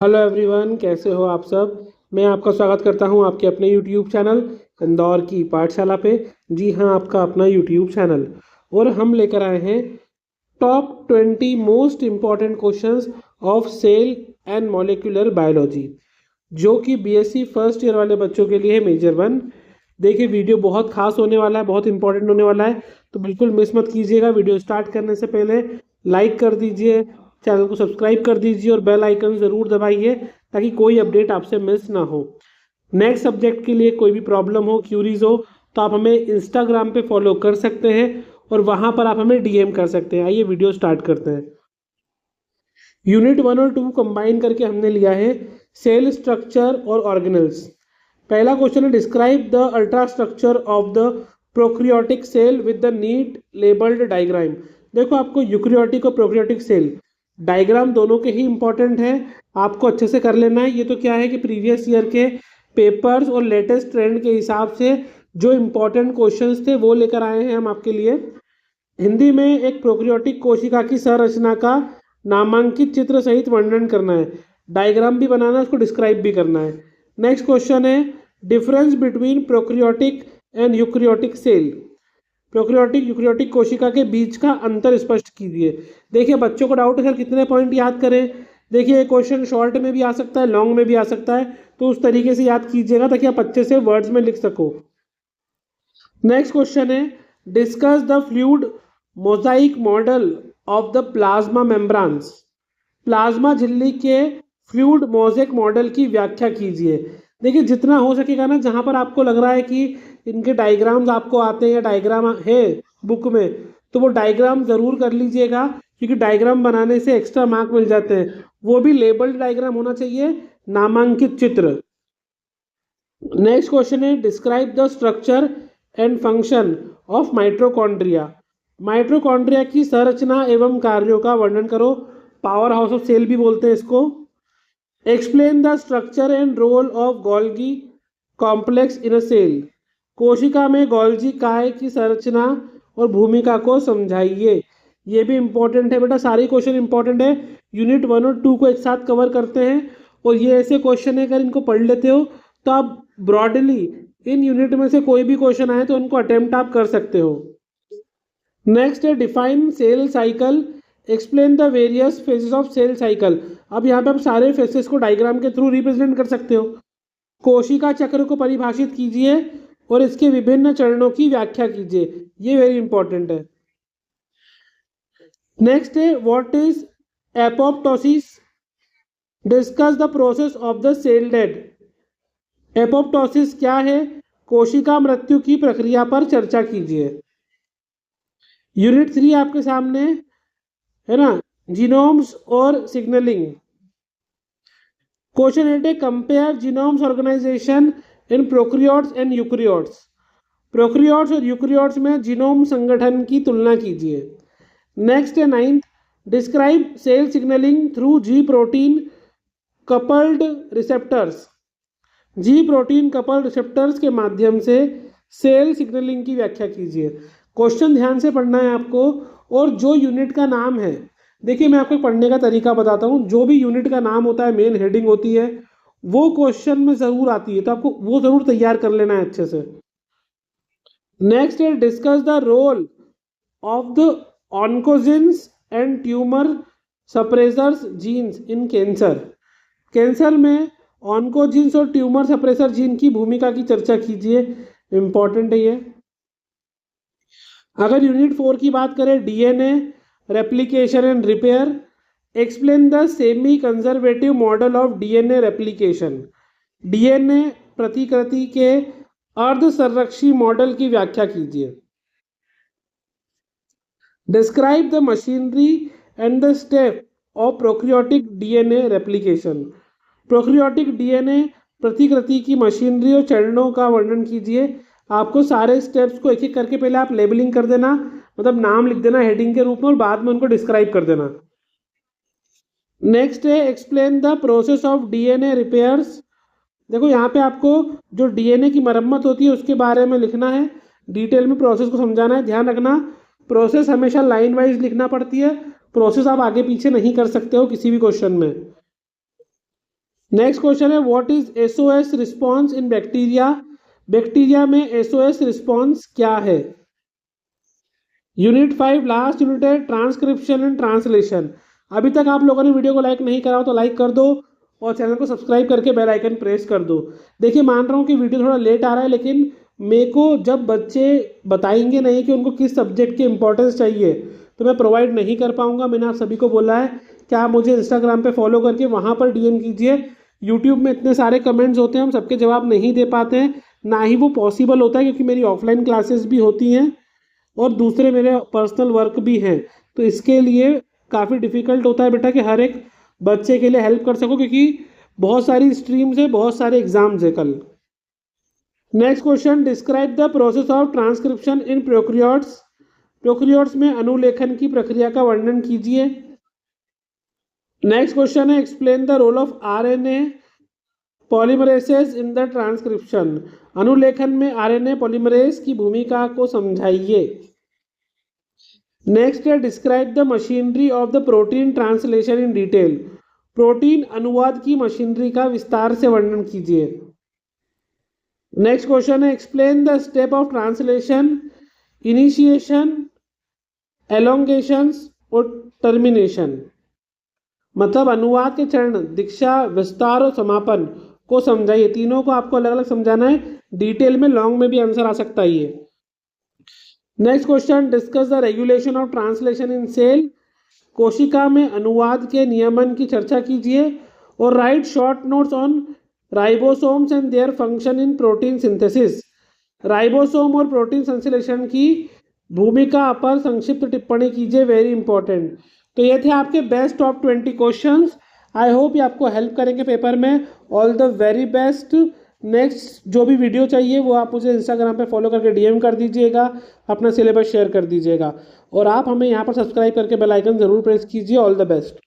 Hello everyone, कैसे हो आप सब। मैं आपका स्वागत करता हूं आपके अपने यूट्यूब चैनल इंदौर की पाठशाला पे। जी हाँ, आपका अपना यूट्यूब चैनल। और हम लेकर आए हैं top 20 most important questions of cell and molecular biology, जो कि बीएससी फर्स्ट ईयर वाले बच्चों के लिए है मेजर 1। देखिए, वीडियो बहुत खास होने वाला है, बहुत इंपॉर्टेंट होने वाला है, तो बिल्कुल मिस मत कीजिएगा। वीडियो स्टार्ट करने से पहले लाइक कर दीजिए, चैनल को सब्सक्राइब कर दीजिए और बेल आइकन ज़रूर दबाइए ताकि कोई अपडेट आपसे मिस ना हो। नेक्स्ट सब्जेक्ट के लिए कोई भी प्रॉब्लम हो, क्यूरीज हो, तो आप हमें इंस्टाग्राम पे फॉलो कर सकते हैं और वहाँ पर आप हमें डीएम कर सकते हैं। आइए वीडियो स्टार्ट करते हैं। यूनिट 1 और 2 कंबाइन करके हमने लिया है सेल स्ट्रक्चर और ऑर्गेनल्स। पहला क्वेश्चन है, describe the ultra structure of the prokaryotic cell with the neat labelled diagram. देखो, आपको यूक्रियोटिक और प्रोक्रियोटिक सेल डायग्राम दोनों के ही इंपॉर्टेंट है, आपको अच्छे से कर लेना है। ये तो क्या है कि प्रीवियस ईयर के पेपर्स और लेटेस्ट ट्रेंड के हिसाब से जो इम्पोर्टेंट क्वेश्चंस थे वो लेकर आए हैं हम आपके लिए। हिंदी में एक प्रोक्रियोटिक कोशिका की संरचना का नामांकित चित्र सहित वर्णन करना है, डायग्राम भी बनाना है, उसको डिस्क्राइब भी करना है। नेक्स्ट क्वेश्चन है, difference between prokaryotic and eukaryotic cell. Prokaryotic eukaryotic कोशिका के बीच का अंतर स्पष्ट कीजिए। देखिए, बच्चों को डाउट है सर कितने पॉइंट याद करें। देखिए, ये क्वेश्चन शॉर्ट में भी आ सकता है, लॉन्ग में भी आ सकता है, तो उस तरीके से याद कीजिएगा ताकि आप अच्छे से वर्ड्स में लिख सको। नेक्स्ट क्वेश्चन है, discuss the fluid mosaic model of the plasma membranes. Plasma झिल्ली के फ्लूइड मोजाइक मॉडल की व्याख्या कीजिए। देखिए, जितना हो सकेगा ना, जहाँ पर आपको लग रहा है कि इनके डायग्राम्स आपको आते हैं या डायग्राम है बुक में, तो वो डायग्राम ज़रूर कर लीजिएगा, क्योंकि डायग्राम बनाने से एक्स्ट्रा मार्क मिल जाते हैं। वो भी लेबल्ड डायग्राम होना चाहिए, नामांकित चित्र। नेक्स्ट क्वेश्चन है, describe the structure and function of mitochondria. Mitochondria की संरचना एवं कार्यों का वर्णन करो। पावर हाउस ऑफ सेल भी बोलते हैं इसको। Explain the structure and role of Golgi complex in a cell. कोशिका में गोल्जी काय की संरचना और भूमिका को समझाइए। ये भी इंपॉर्टेंट है बेटा, सारे क्वेश्चन इंपॉर्टेंट है। यूनिट 1 और 2 को एक साथ कवर करते हैं, और ये ऐसे क्वेश्चन है, अगर इनको पढ़ लेते हो तो आप ब्रॉडली इन यूनिट में से कोई भी क्वेश्चन आए तो उनको अटेम्प्ट आप कर सकते हो। नेक्स्ट है, define cell cycle, explain the various phases of cell cycle. अब यहाँ पे आप सारे फेजेस को डायग्राम के थ्रू रिप्रेजेंट कर सकते हो। कोशिका चक्र को परिभाषित कीजिए और इसके विभिन्न चरणों की व्याख्या कीजिए, ये वेरी इंपॉर्टेंट है। नेक्स्ट है, what is apoptosis, discuss the process of the cell death. Apoptosis क्या है, कोशिका मृत्यु की प्रक्रिया पर चर्चा कीजिए। यूनिट 3 आपके सामने है ना, जीनोम्स और सिग्नलिंग। क्वेश्चन 8 है, compare genomes organisation in prokaryotes and eukaryotes. Prokaryotes और यूक्रियोट्स में जीनोम संगठन की तुलना कीजिए। नेक्स्ट है 9th, describe cell signalling through G protein coupled receptors. G protein coupled receptors के माध्यम से सेल सिग्नलिंग की व्याख्या कीजिए। क्वेश्चन ध्यान से पढ़ना है आपको, और जो यूनिट का नाम है, देखिए मैं आपको पढ़ने का तरीका बताता हूँ। जो भी यूनिट का नाम होता है, मेन हेडिंग होती है, वो क्वेश्चन में ज़रूर आती है, तो आपको वो ज़रूर तैयार कर लेना है अच्छे से। नेक्स्ट है, discuss the role of the oncogenes and tumour suppressors genes in cancer. Cancer में ऑन्कोजीन्स और ट्यूमर सप्रेसर जीन की भूमिका की चर्चा कीजिए, इंपॉर्टेंट है ये। अगर यूनिट 4 की बात करें, DNA replication and repair, explain the semi conservative model of DNA replication. DNA प्रतिकृति के अर्ध संरक्षी मॉडल की व्याख्या कीजिए। Describe the machinery and the step of prokaryotic DNA replication. Prokaryotic DNA प्रतिकृति की मशीनरी और चरणों का वर्णन कीजिए। आपको सारे स्टेप्स को एक एक करके पहले आप लेबलिंग कर देना, मतलब नाम लिख देना हेडिंग के रूप में, और बाद में उनको डिस्क्राइब कर देना। नेक्स्ट है, explain the process of DNA repairs. देखो, यहाँ पे आपको जो डीएनए की मरम्मत होती है उसके बारे में लिखना है, डिटेल में प्रोसेस को समझाना है। ध्यान रखना, प्रोसेस हमेशा लाइन वाइज लिखना पड़ती है, प्रोसेस आप आगे पीछे नहीं कर सकते हो किसी भी क्वेश्चन में। नेक्स्ट क्वेश्चन है what is SOS response in bacteria. Bacteria में एसओएस रिस्पॉन्स क्या है। यूनिट 5 लास्ट यूनिट है ट्रांसक्रिप्शन एंड ट्रांसलेशन। अभी तक आप लोगों ने वीडियो को लाइक नहीं करा हो तो लाइक कर दो और चैनल को सब्सक्राइब करके बेल आइकन प्रेस कर दो। देखिए मान रहा हूँ कि वीडियो थोड़ा लेट आ रहा है, लेकिन मेरे को जब बच्चे बताएंगे नहीं कि उनको किस सब्जेक्ट की इंपॉर्टेंस चाहिए तो मैं प्रोवाइड नहीं कर पाऊंगा। मैंने आप सभी को बोला है कि आप मुझे इंस्टाग्राम पे फॉलो करके वहाँ पर डीएम कीजिए। यूट्यूब में इतने सारे कमेंट्स होते हैं, हम सबके जवाब नहीं दे पाते हैं, ना ही वो पॉसिबल होता है क्योंकि मेरी ऑफलाइन क्लासेस भी होती हैं और दूसरे मेरे पर्सनल वर्क भी हैं। तो इसके लिए काफ़ी डिफ़िकल्ट होता है बेटा कि हर एक बच्चे के लिए हेल्प कर सको, क्योंकि बहुत सारी स्ट्रीम्स है, बहुत सारे एग्जाम्स है कल। Next question describe the process of transcription in prokaryotes. Prokaryotes में अनुलेखन की प्रक्रिया का वर्णन कीजिए। नेक्स्ट क्वेश्चन है explain the role of RNA polymerases in the transcription. अनुलेखन में आरएनए पॉलीमरेस की भूमिका को समझाइए। नेक्स्ट है describe the machinery of the protein translation in detail. Protein अनुवाद की मशीनरी का विस्तार से वर्णन कीजिए। नेक्स्ट क्वेश्चन है explain the step of translation, initiation, elongation और टर्मिनेशन। मतलब अनुवाद के चरण, दीक्षा, विस्तार और समापन को समझाइए। तीनों को आपको अलग अलग समझाना है, डिटेल में लॉन्ग में भी आंसर आ सकता है ये। Next question discuss the regulation of translation in cell. कोशिका में अनुवाद के नियमन की चर्चा कीजिए और write short notes on ribosomes and their function in protein synthesis. Ribosome और प्रोटीन संश्लेषण की भूमिका पर संक्षिप्त टिप्पणी कीजिए, वेरी इंपॉर्टेंट। तो ये थे आपके best top 20 questions. I hope ये आपको हेल्प करेंगे पेपर में। All the very best. Next जो भी वीडियो चाहिए वो आप मुझे इंस्टाग्राम पे फॉलो करके डीएम कर दीजिएगा, अपना सिलेबस शेयर कर दीजिएगा और आप हमें यहाँ पर सब्सक्राइब करके बेल आइकन ज़रूर प्रेस कीजिए। All the best.